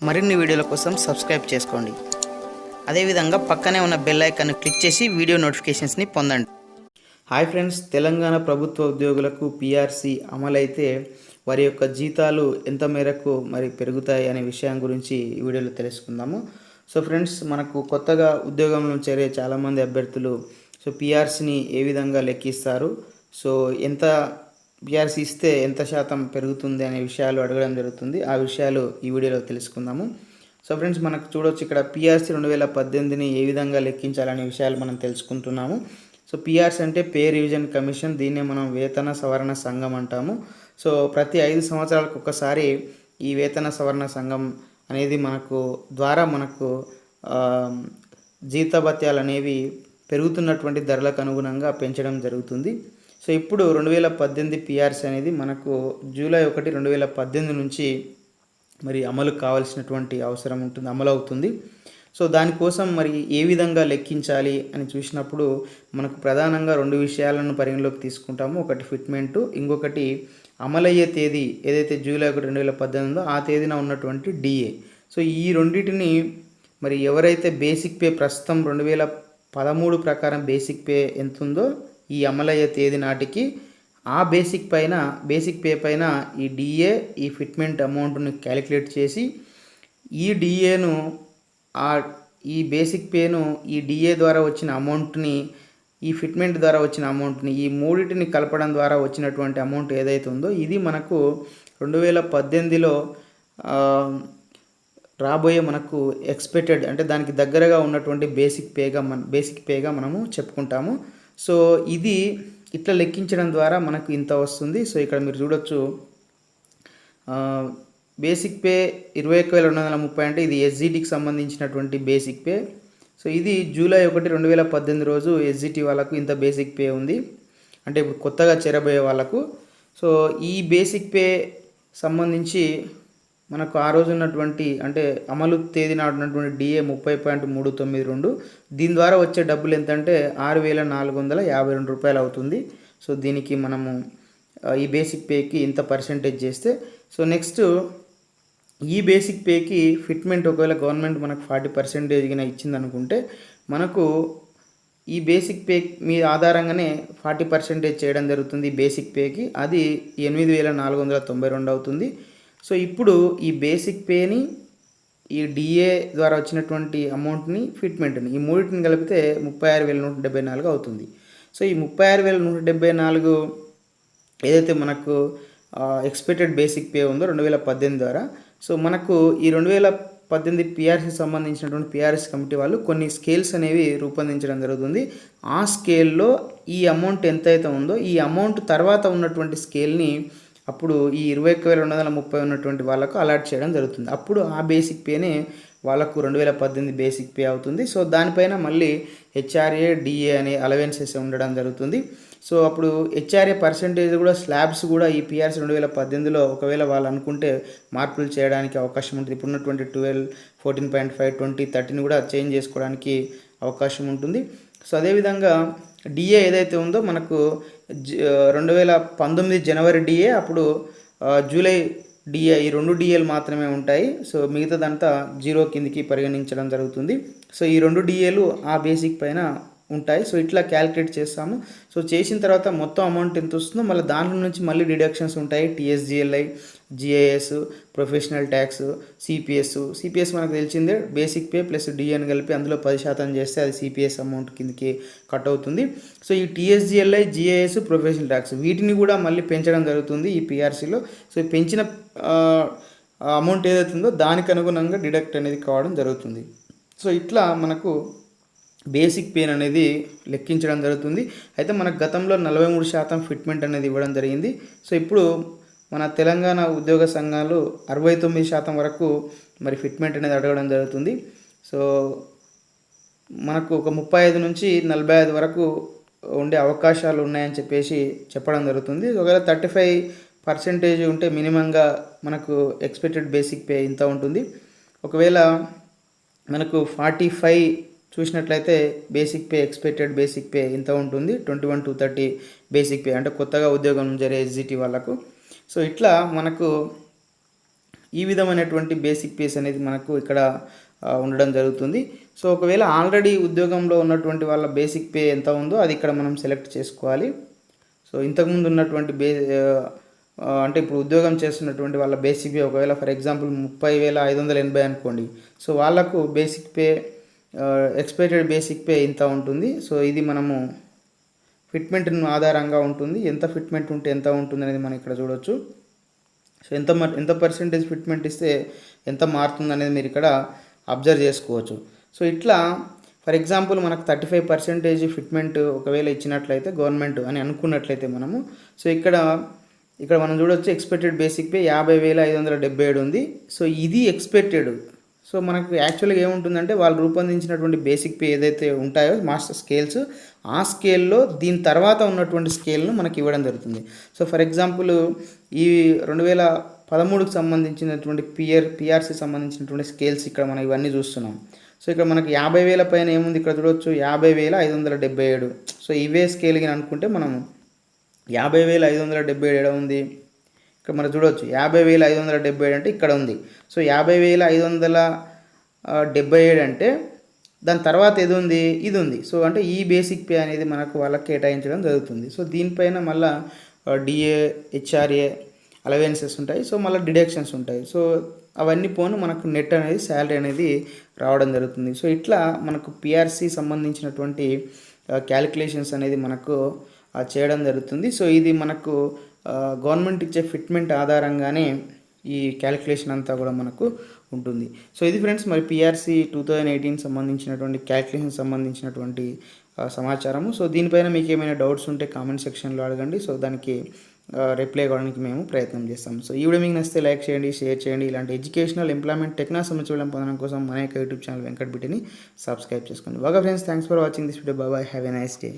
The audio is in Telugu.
మరిన్ని వీడియోల కోసం సబ్స్క్రైబ్ చేసుకోండి. అదేవిధంగా పక్కనే ఉన్న బెల్ ఐకాన్ని క్లిక్ చేసి వీడియో నోటిఫికేషన్స్ని పొందండి. హాయ్ ఫ్రెండ్స్, తెలంగాణ ప్రభుత్వ ఉద్యోగులకు పిఆర్సి అమలైతే వారి యొక్క జీతాలు ఎంత మేరకు పెరుగుతాయి అనే విషయం గురించి ఈ వీడియోలో తెలుసుకుందాము. సో ఫ్రెండ్స్, మనకు కొత్తగా ఉద్యోగంలో చేరే చాలామంది అభ్యర్థులు పిఆర్సిని ఏ విధంగా లెక్కిస్తారు, ఎంత పిఆర్సి ఇస్తే ఎంత శాతం పెరుగుతుంది అనే విషయాలు అడగడం జరుగుతుంది. ఆ విషయాలు ఈ వీడియోలో తెలుసుకుందాము. సో ఫ్రెండ్స్, మనకు చూడవచ్చు ఇక్కడ పిఆర్సి 2018ని ఏ విధంగా లెక్కించాలనే విషయాలు మనం తెలుసుకుంటున్నాము. సో పిఆర్సి అంటే పే రివిజన్ కమిషన్, దీన్నే మనం వేతన సవరణ సంఘం అంటాము. సో ప్రతి 5 సంవత్సరాలకు ఒకసారి ఈ వేతన సవరణ సంఘం అనేది మనకు జీతభత్యాలు అనేవి పెరుగుతున్నటువంటి ధరలకు అనుగుణంగా పెంచడం జరుగుతుంది. సో ఇప్పుడు 2018 పిఆర్సి అనేది మనకు జూలై 1, 2018 నుంచి అమలు కావాల్సినటువంటి అవసరం ఉంటుంది, అమలు అవుతుంది. సో దానికోసం ఏ విధంగా లెక్కించాలి అని చూసినప్పుడు మనకు ప్రధానంగా 2 విషయాలను పరిగణలోకి తీసుకుంటాము. ఒకటి ఫిట్మెంటు, ఇంకొకటి అమలయ్యే తేదీ ఏదైతే జూలై 1, 2018 ఆ తేదీన ఉన్నటువంటి డిఏ. సో ఈ రెండింటిని ఎవరైతే బేసిక్ పే ప్రస్తుతం 2013 ప్రకారం బేసిక్ పే ఎంత ఉందో ఈ అమలయ్యే తేదీ నాటికి ఆ బేసిక్ పే పైన ఈ డిఏ, ఈ ఫిట్మెంట్ అమౌంట్ను క్యాలిక్యులేట్ చేసి ఈ డిఏను ఈ బేసిక్ పేను ఈ డిఏ ద్వారా వచ్చిన అమౌంట్ని, ఈ ఫిట్మెంట్ ద్వారా వచ్చిన అమౌంట్ని, ఈ మూడింటిని కలపడం ద్వారా వచ్చినటువంటి అమౌంట్ ఏదైతే ఉందో ఇది మనకు 2018లో రాబోయే మనకు ఎక్స్పెక్టెడ్ అంటే దానికి దగ్గరగా ఉన్నటువంటి బేసిక్ పేగా మనము చెప్పుకుంటాము. సో ఇది ఇట్లా లెక్కించడం ద్వారా మనకు ఇంత వస్తుంది. సో ఇక్కడ మీరు చూడొచ్చు, బేసిక్ పే 21,230 అంటే ఇది ఎస్జిటికి సంబంధించినటువంటి బేసిక్ పే. సో ఇది జూలై 1, 2018 రోజు ఎస్జిటి వాళ్ళకు ఇంత బేసిక్ పే ఉంది, అంటే ఇప్పుడు కొత్తగా చేరబోయే వాళ్ళకు. సో ఈ బేసిక్ పే సంబంధించి మనకు ఆ రోజు ఉన్నటువంటి అంటే అమలు తేదీ నాడు ఉన్నటువంటి డిఏ 30.392, దీని ద్వారా వచ్చే డబ్బులు ఎంతంటే 6,452 రూపాయలు అవుతుంది. సో దీనికి మనము ఈ బేసిక్ పేకి ఇంత పర్సెంటేజ్ చేస్తే, సో నెక్స్ట్ ఈ బేసిక్ పేకి ఫిట్మెంట్ ఒకవేళ గవర్నమెంట్ మనకు 40% ఇచ్చింది అనుకుంటే మనకు ఈ బేసిక్ పే మీ ఆధారంగానే 40% చేయడం జరుగుతుంది బేసిక్ పేకి, అది 8,492 అవుతుంది. సో ఇప్పుడు ఈ బేసిక్ పేని, ఈ డిఏ ద్వారా వచ్చినటువంటి అమౌంట్ని, ఫిట్మెంట్ని, ఈ మూడింటిని కలిపితే 36,174 అవుతుంది. సో ఈ 36,174 ఏదైతే మనకు ఎక్స్పెక్టెడ్ బేసిక్ పే ఉందో 2018 ద్వారా, సో మనకు ఈ 2018 పిఆర్సి సంబంధించినటువంటి పిఆర్సి కమిటీ వాళ్ళు కొన్ని స్కేల్స్ అనేవి రూపొందించడం జరుగుతుంది. ఆ స్కేల్లో ఈ అమౌంట్ ఎంతైతే ఉందో ఈ అమౌంట్ తర్వాత ఉన్నటువంటి స్కేల్ని అప్పుడు ఈ 21,230 ఉన్నటువంటి వాళ్ళకు అలాట్ చేయడం జరుగుతుంది. అప్పుడు ఆ బేసిక్ పేనే వాళ్ళకు 2018 బేసిక్ పే అవుతుంది. సో దానిపైన మళ్ళీ హెచ్ఆర్ఏ, డిఏ అనే అలవెన్సెస్ ఉండడం జరుగుతుంది. సో అప్పుడు హెచ్ఆర్ఏ పర్సెంటేజ్ కూడా, స్లాబ్స్ కూడా ఈ పిఆర్సి 2018లో ఒకవేళ వాళ్ళు అనుకుంటే మార్పులు చేయడానికి అవకాశం ఉంటుంది. ఇప్పుడున్నటువంటి 12, 14.5, 20, 30ని కూడా చేంజ్ చేసుకోవడానికి అవకాశం ఉంటుంది. సో అదేవిధంగా డిఏ ఏదైతే ఉందో మనకు 2019 జనవరి డిఏ, అప్పుడు జూలై డిఏ, ఈ 2 డిఏలు మాత్రమే ఉంటాయి. సో మిగతాదంతా జీరో కిందికి పరిగణించడం జరుగుతుంది. సో ఈ 2 డిఏలు ఆ బేసిక్ పైన ఉంటాయి. సో ఇట్లా క్యాలిక్యులేట్ చేస్తాము. సో చేసిన తర్వాత మొత్తం అమౌంట్ ఎంత వస్తుందో మళ్ళీ దాంట్లో నుంచి మళ్ళీ డిడక్షన్స్ ఉంటాయి. TSGLI, GIS, professional tax, CPS మనకు తెలిసిందే, బేసిక్ పే ప్లస్ డిఏని కలిపి అందులో 10% చేస్తే అది సిపిఎస్ అమౌంట్ కిందకి కట్ అవుతుంది. సో ఈ టీఎస్జిఎల్ఐ, జిఐఎస్, ప్రొఫెషనల్ ట్యాక్స్ వీటిని కూడా మళ్ళీ పెంచడం జరుగుతుంది ఈ పిఆర్సీలో. సో పెంచిన అమౌంట్ ఏదైతే ఉందో దానికి అనుగుణంగా డిడక్ట్ అనేది కావడం జరుగుతుంది. సో ఇట్లా మనకు బేసిక్ పేన్ అనేది లెక్కించడం జరుగుతుంది. అయితే మనకు గతంలో 43% ఫిట్మెంట్ అనేది ఇవ్వడం జరిగింది. సో ఇప్పుడు మన తెలంగాణ ఉద్యోగ సంఘాలు 69% వరకు ఫిట్మెంట్ అనేది అడగడం జరుగుతుంది. సో మనకు ఒక 35 నుంచి 45 వరకు ఉండే అవకాశాలు ఉన్నాయని చెప్పడం జరుగుతుంది. ఒకవేళ 35% ఉంటే మినిమంగా మనకు ఎక్స్పెక్టెడ్ బేసిక్ పే ఇంత ఉంటుంది. ఒకవేళ మనకు 45 చూసినట్లయితే basic pay, expected basic pay ఇంత ఉంటుంది, 21,230 బేసిక్ పే, అంటే కొత్తగా ఉద్యోగం జరిగే ఎస్జిటి వాళ్ళకు. సో ఇట్లా మనకు ఈ విధమైనటువంటి బేసిక్ పేస్ అనేది మనకు ఇక్కడ ఉండడం జరుగుతుంది. సో ఒకవేళ ఆల్రెడీ ఉద్యోగంలో ఉన్నటువంటి వాళ్ళ బేసిక్ పే ఎంత ఉందో అది ఇక్కడ మనం సెలెక్ట్ చేసుకోవాలి. సో ఇంతకుముందు ఉన్నటువంటి అంటే ఇప్పుడు ఉద్యోగం చేస్తున్నటువంటి వాళ్ళ బేసిక్ పే ఒకవేళ ఫర్ ఎగ్జాంపుల్ 30,580 అనుకోండి. సో వాళ్ళకు basic pay expected basic pay ఇంత ఉంటుంది. సో ఇది మనము ఫిట్మెంట్ను ఆధారంగా ఉంటుంది. ఎంత ఫిట్మెంట్ ఉంటే ఎంత ఉంటుంది అనేది మనం ఇక్కడ చూడవచ్చు. సో ఎంత పర్సెంటేజ్ ఫిట్మెంట్ ఇస్తే ఎంత మారుతుంది అనేది మీరు ఇక్కడ అబ్జర్వ్ చేసుకోవచ్చు. సో ఇట్లా ఫర్ ఎగ్జాంపుల్ మనకు 35% ఫిట్మెంట్ ఒకవేళ ఇచ్చినట్లయితే గవర్నమెంట్ అని అనుకున్నట్లయితే మనము సో ఇక్కడ మనం చూడవచ్చు ఎక్స్పెక్టెడ్ బేసిక్ పే 50,577 ఉంది. సో ఇది ఎక్స్పెక్టెడ్. సో మనకు యాక్చువల్గా ఏముంటుందంటే వాళ్ళు రూపొందించినటువంటి బేసిక్ పే ఏదైతే ఉంటాయో మాస్టర్ స్కేల్స్, ఆ స్కేల్లో దీని తర్వాత ఉన్నటువంటి స్కేల్ను మనకి ఇవ్వడం జరుగుతుంది. సో ఫర్ ఎగ్జాంపుల్ ఈ 2013కు సంబంధించినటువంటి పిఆర్సీ సంబంధించినటువంటి స్కేల్స్ ఇక్కడ మనం ఇవన్నీ చూస్తున్నాం. సో ఇక్కడ మనకి 50,000 పైన ఏముంది ఇక్కడ చూడవచ్చు 50,577. సో ఇవే స్కేల్గా అనుకుంటే మనము 50,577 ఉంది. ఇక్కడ మనం చూడవచ్చు 50,577 అంటే ఇక్కడ ఉంది. సో 50,577 అంటే దాని తర్వాత ఏది ఉంది, ఇది ఉంది. సో అంటే ఈ బేసిక్ పే అనేది మనకు వాళ్ళకి కేటాయించడం జరుగుతుంది. సో దీనిపైన మళ్ళీ డిఏ, హెచ్ఆర్ఏ అలవెన్సెస్ ఉంటాయి. సో మళ్ళీ డిడక్షన్స్ ఉంటాయి. సో అవన్నీ పోను మనకు నెట్ అనేది శాలరీ అనేది రావడం జరుగుతుంది. సో ఇట్లా మనకు పిఆర్సీ సంబంధించినటువంటి క్యాలిక్యులేషన్స్ అనేది మనకు చేయడం జరుగుతుంది. సో ఇది మనకు గవర్నమెంట్ ఇచ్చే ఫిట్మెంట్ ఆధారంగానే ఈ క్యాలిక్యులేషన్ అంతా కూడా మనకు ఉంటుంది. సో ఇది ఫ్రెండ్స్ మరి పిఆర్సీ 2018 సంబంధించినటువంటి క్యాలిక్యులేషన్ సంబంధించినటువంటి సమాచారము. సో దీనిపైన మీకు ఏమైనా డౌట్స్ ఉంటే కామెంట్ సెక్షన్లో అడగండి. సో దానికి రిప్లై ఇవ్వడానికి మేము ప్రయత్నం చేస్తాం. సో ఈ వీడియో మీకు నచ్చితే లైక్ చేయండి, షేర్ చేయండి. ఇలాంటి ఎడ్యుకేషనల్ ఎంప్లాయ్మెంట్ టెక్నాలజీ సమాచారం పొందడం కోసం మన యొక్క యూట్యూబ్ ఛానల్ వెంకట్ బిటిని సబ్స్క్రైబ్ చేసుకోండి. బాగా friends, thanks for watching this video. Bye, have a nice day.